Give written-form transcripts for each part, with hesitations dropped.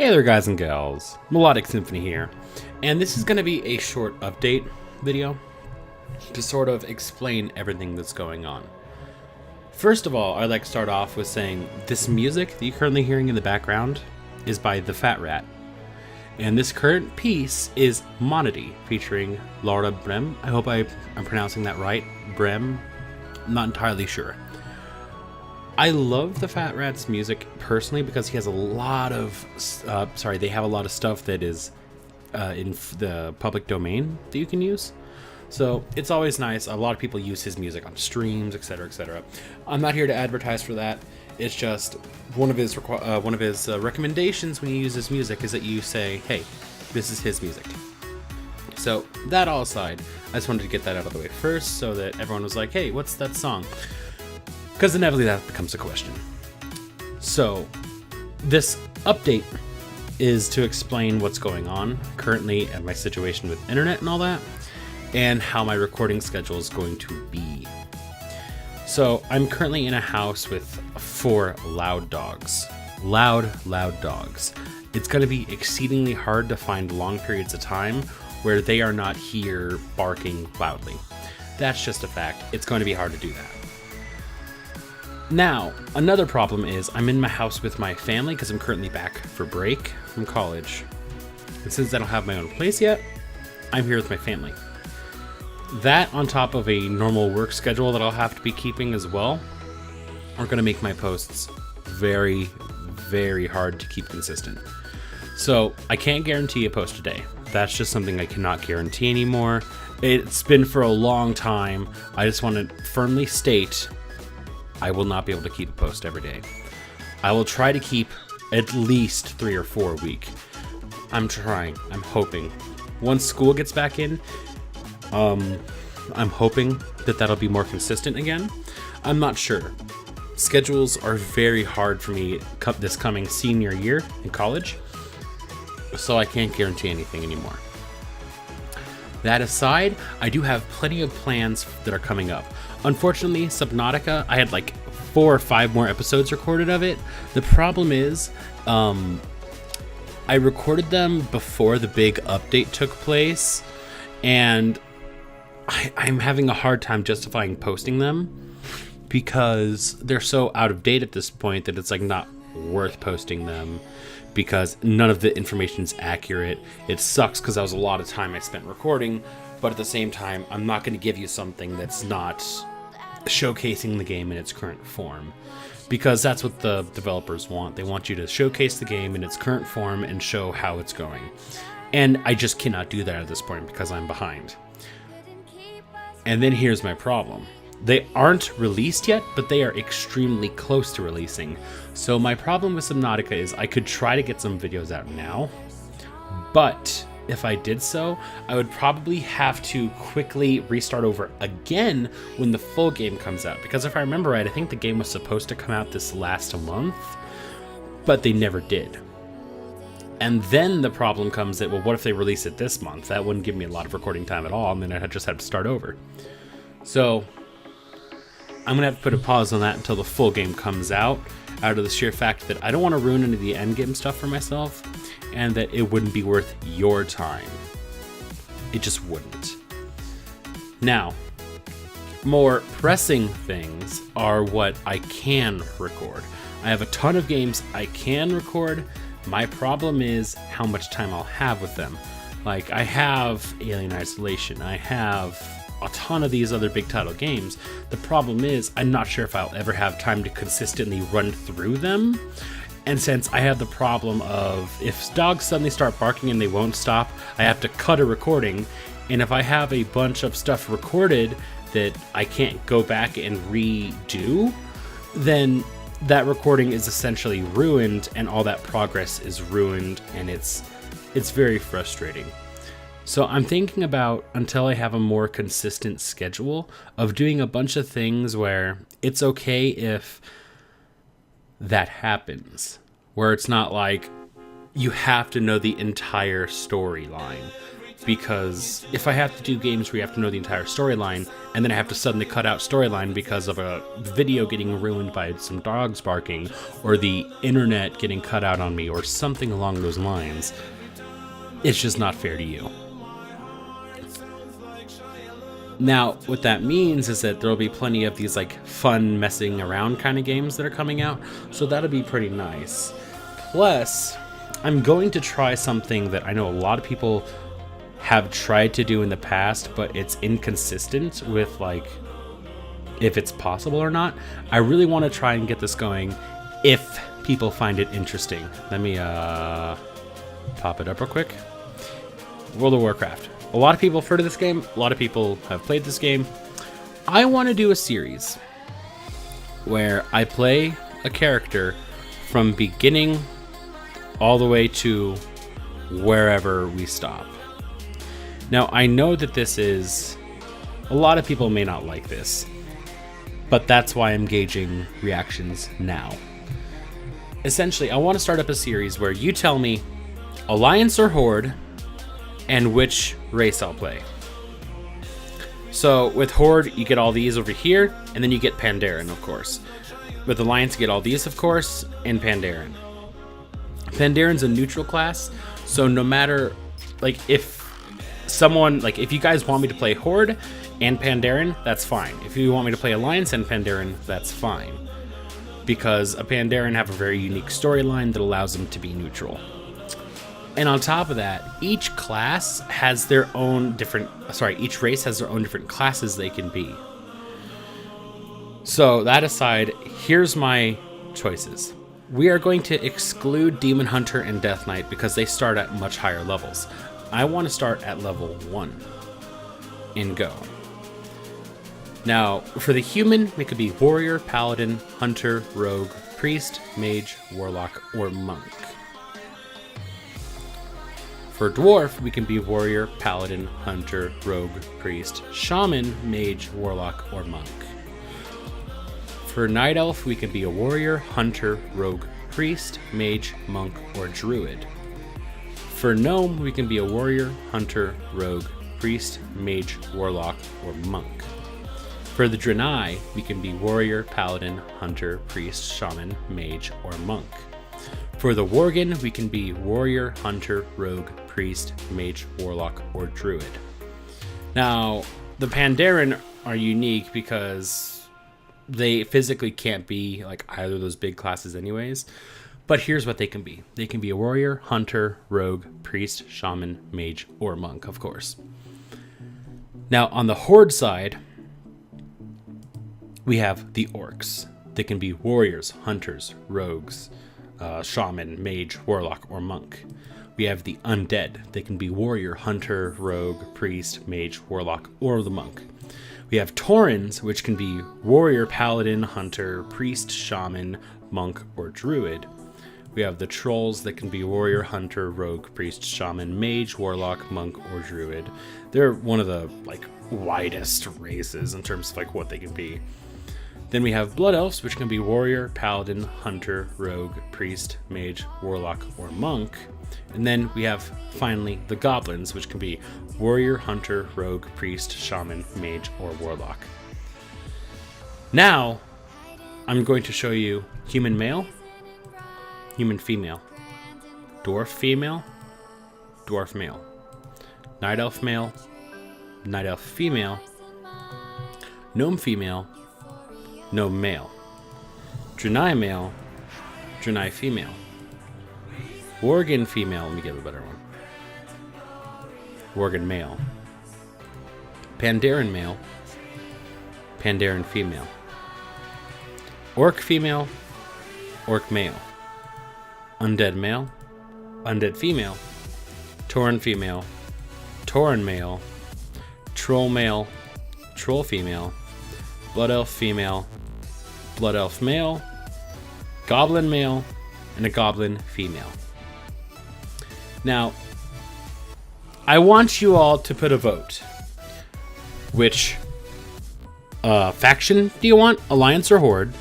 Hey there guys and gals, Melodic Symphony here, and this is going to be a short update video to sort of explain everything that's going on. First of all, I'd like to start off with saying this music that you're currently hearing in the background is by The Fat Rat, and this current piece is Monody featuring Laura Brem. I hope I'm pronouncing that right, Brem, I'm not entirely sure. I love the Fat Rat's music personally because he has a lot of, they have a lot of stuff that is in the public domain that you can use. So it's always nice. A lot of people use his music on streams, etc., etc. I'm not here to advertise for that. It's just one of his recommendations when you use his music is that you say, "Hey, this is his music." So that all aside, I just wanted to get that out of the way first, so that everyone was like, "Hey, what's that song?" Because inevitably that becomes a question. So this update is to explain what's going on currently and my situation with internet and all that, and how my recording schedule is going to be. So I'm currently in a house with 4 loud dogs. Loud dogs. It's going to be exceedingly hard to find long periods of time where they are not here barking loudly. That's just a fact. It's going to be hard to do that. Now, another problem is I'm in my house with my family because I'm currently back for break from college. And since I don't have my own place yet, I'm here with my family. That on top of a normal work schedule that I'll have to be keeping as well are going to make my posts very, very hard to keep consistent. So I can't guarantee a post a day. That's just something I cannot guarantee anymore. It's been for a long time. I just want to firmly state I will not be able to keep a post every day. I will try to keep at least 3 or 4 a week. I'm trying. I'm hoping. Once school gets back in, I'm hoping that that'll be more consistent again. I'm not sure. Schedules are very hard for me this coming senior year in college, so I can't guarantee anything anymore. That aside, I do have plenty of plans that are coming up. Unfortunately, Subnautica, I had like 4 or 5 more episodes recorded of it. The problem is, I recorded them before the big update took place, and I'm having a hard time justifying posting them because they're so out of date at this point that it's like not worth posting them because none of the information is accurate. It sucks because that was a lot of time I spent recording, but at the same time, I'm not going to give you something that's not showcasing the game in its current form, because that's what the developers want. They want you to showcase the game in its current form and show how it's going. And I just cannot do that at this point because I'm behind. And then here's my problem. They aren't released yet, but they are extremely close to releasing. So my problem with Subnautica is I could try to get some videos out now, but if I did so, I would probably have to quickly restart over again when the full game comes out. Because if I remember right, I think the game was supposed to come out this last month, but they never did. And then the problem comes that, well, what if they release it this month? That wouldn't give me a lot of recording time at all, and then I'd just have to start over. So I'm going to have to put a pause on that until the full game comes out of the sheer fact that I don't want to ruin any of the endgame stuff for myself, and that it wouldn't be worth your time. It just wouldn't. Now, more pressing things are what I can record. I have a ton of games I can record. My problem is how much time I'll have with them. Like, I have Alien Isolation, I have a ton of these other big title games. The problem is I'm not sure if I'll ever have time to consistently run through them. And since I have the problem of if dogs suddenly start barking and they won't stop, I have to cut a recording. And if I have a bunch of stuff recorded that I can't go back and redo, then that recording is essentially ruined and all that progress is ruined, and it's very frustrating. So I'm thinking about, until I have a more consistent schedule, of doing a bunch of things where it's okay if that happens, where it's not like you have to know the entire storyline. because if I have to do games where you have to know the entire storyline, and then I have to suddenly cut out storyline because of a video getting ruined by some dogs barking, or the internet getting cut out on me, or something along those lines, it's just not fair to you. Now, what that means is that there'll be plenty of these like fun messing around kind of games that are coming out, so that'll be pretty nice. Plus, I'm going to try something that I know a lot of people have tried to do in the past, but it's inconsistent with like if it's possible or not. I really want to try and get this going if people find it interesting. Let me pop it up real quick. World of Warcraft. A lot of people have heard of this game. A lot of people have played this game. I want to do a series where I play a character from beginning all the way to wherever we stop. Now, I know that this is... a lot of people may not like this, but that's why I'm gauging reactions now. Essentially, I want to start up a series where you tell me Alliance or Horde and which race I'll play. So with Horde, you get all these over here, and then you get Pandaren, of course. With Alliance, you get all these, of course, and Pandaren. Pandaren's a neutral class, so no matter, like, if you guys want me to play Horde and Pandaren, that's fine. If you want me to play Alliance and Pandaren, that's fine. Because a Pandaren have a very unique storyline that allows them to be neutral. And on top of that, each class has their own different... each race has their own different classes they can be. So, that aside, here's my choices. We are going to exclude Demon Hunter and Death Knight because they start at much higher levels. I want to start at level 1 and go. Now, for the human, we could be Warrior, Paladin, Hunter, Rogue, Priest, Mage, Warlock, or Monk. For Dwarf, we can be Warrior, Paladin, Hunter, Rogue, Priest, Shaman, Mage, Warlock, or Monk. For Night Elf, we can be a Warrior, Hunter, Rogue, Priest, Mage, Monk, or Druid. For Gnome, we can be a Warrior, Hunter, Rogue, Priest, Mage, Warlock, or Monk. For the Draenei, we can be Warrior, Paladin, Hunter, Priest, Shaman, Mage, or Monk. For the Worgen, we can be Warrior, Hunter, Rogue, Priest, Mage, Warlock, or Druid. Now, the Pandaren are unique because they physically can't be like either of those big classes anyways. But here's what they can be. They can be a Warrior, Hunter, Rogue, Priest, Shaman, Mage, or Monk, of course. Now, on the Horde side, we have the Orcs. They can be Warriors, Hunters, Rogues, Shaman, Mage, Warlock, or Monk. We have the Undead. They can be Warrior, Hunter, Rogue, Priest, Mage, Warlock, or the Monk. We have Taurens, which can be Warrior, Paladin, Hunter, Priest, Shaman, Monk, or Druid. We have the Trolls that can be Warrior, Hunter, Rogue, Priest, Shaman, Mage, Warlock, Monk, or Druid. They're one of the widest races in terms of what they can be. Then we have Blood Elves, which can be Warrior, Paladin, Hunter, Rogue, Priest, Mage, Warlock, or Monk. And then we have, finally, the Goblins, which can be Warrior, Hunter, Rogue, Priest, Shaman, Mage, or Warlock. Now, I'm going to show you Human Male, Human Female, Dwarf Female, Dwarf Male, Night Elf Male, Night Elf Female, Gnome Female, Gnome Male, Draenei Male, Draenei Female, Worgen Female, let me get a better one, Worgen Male, Pandaren Male, Pandaren Female, Orc Female, Orc Male, Undead Male, Undead Female, Tauren Female, Tauren Male, Troll Male, Troll Female, Blood Elf Female, Blood Elf Male, Goblin Male, and a Goblin Female. Now, I want you all to put a vote. Which faction do you want? Alliance or Horde?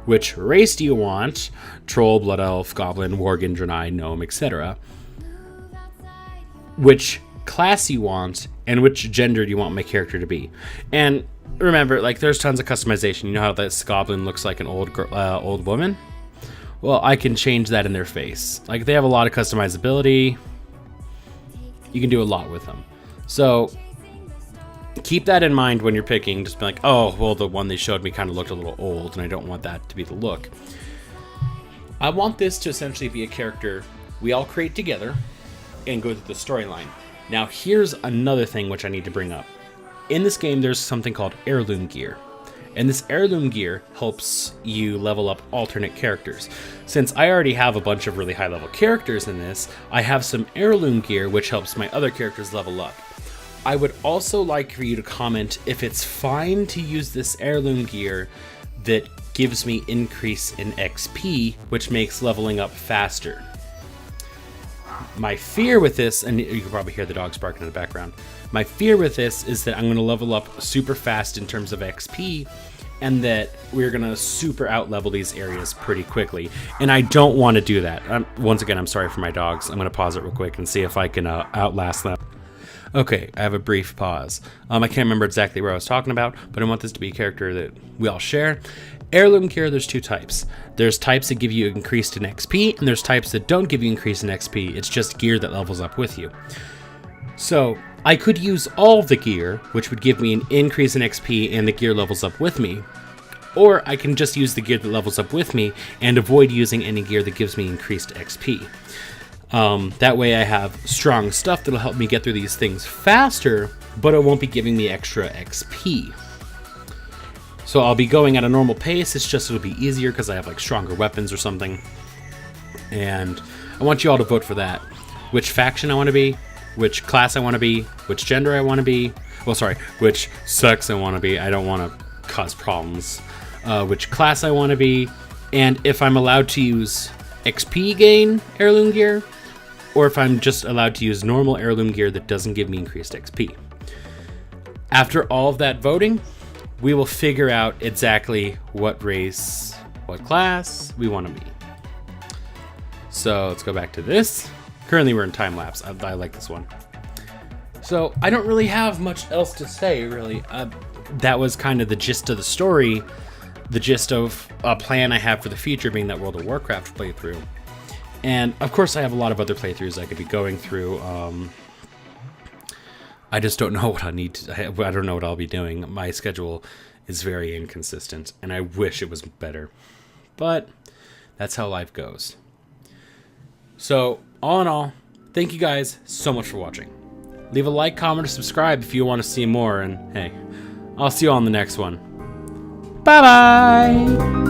Which race do you want? Troll, Blood Elf, Goblin, Worgen, Draenei, Gnome, etc. Which class you want, and which gender do you want my character to be. And remember, like, there's tons of customization. You know how this goblin looks like an old woman? Well, I can change that in their face. Like, they have a lot of customizability. You can do a lot with them. So keep that in mind when you're picking. Just be like, oh, well, the one they showed me kind of looked a little old, and I don't want that to be the look. I want this to essentially be a character we all create together and go through the storyline. Now, here's another thing which I need to bring up. In this game, there's something called heirloom gear. And this heirloom gear helps you level up alternate characters. Since I already have a bunch of really high level characters in this, I have some heirloom gear which helps my other characters level up. I would also like for you to comment if it's fine to use this heirloom gear that gives me increase in XP, which makes leveling up faster. My fear with this, and you can probably hear the dogs barking in the background, my fear with this is that I'm going to level up super fast in terms of XP, and that we're going to super out level these areas pretty quickly. And I don't want to do that. Once again, I'm sorry for my dogs. I'm going to pause it real quick and see if I can outlast them. Okay, I have a brief pause. I can't remember exactly where I was talking about, but I want this to be a character that we all share. Heirloom gear, there's two types. There's types that give you increased in XP, and there's types that don't give you increase in XP. It's just gear that levels up with you. So I could use all the gear, which would give me an increase in XP and the gear levels up with me. Or I can just use the gear that levels up with me and avoid using any gear that gives me increased XP. That way I have strong stuff that'll help me get through these things faster, but it won't be giving me extra XP. So I'll be going at a normal pace, it's just it'll be easier because I have like stronger weapons or something. And I want you all to vote for that. Which faction I want to be, which class I want to be, which gender I want to be. Well, sorry, which sex I want to be. I don't want to cause problems. Which class I want to be, and if I'm allowed to use XP gain heirloom gear, or if I'm just allowed to use normal heirloom gear that doesn't give me increased XP. After all of that voting, we will figure out exactly what race, what class we want to be. So let's go back to this. Currently we're in time lapse. I like this one. So I don't really have much else to say, really. That was kind of the gist of the story. The gist of a plan I have for the future being that World of Warcraft playthrough. And of course I have a lot of other playthroughs I could be going through. I just don't know what I need to, I don't know what I'll be doing. My schedule is very inconsistent and I wish it was better. But that's how life goes. So all in all, thank you guys so much for watching. Leave a like, comment, or subscribe if you want to see more, and hey, I'll see you on the next one. Bye-bye!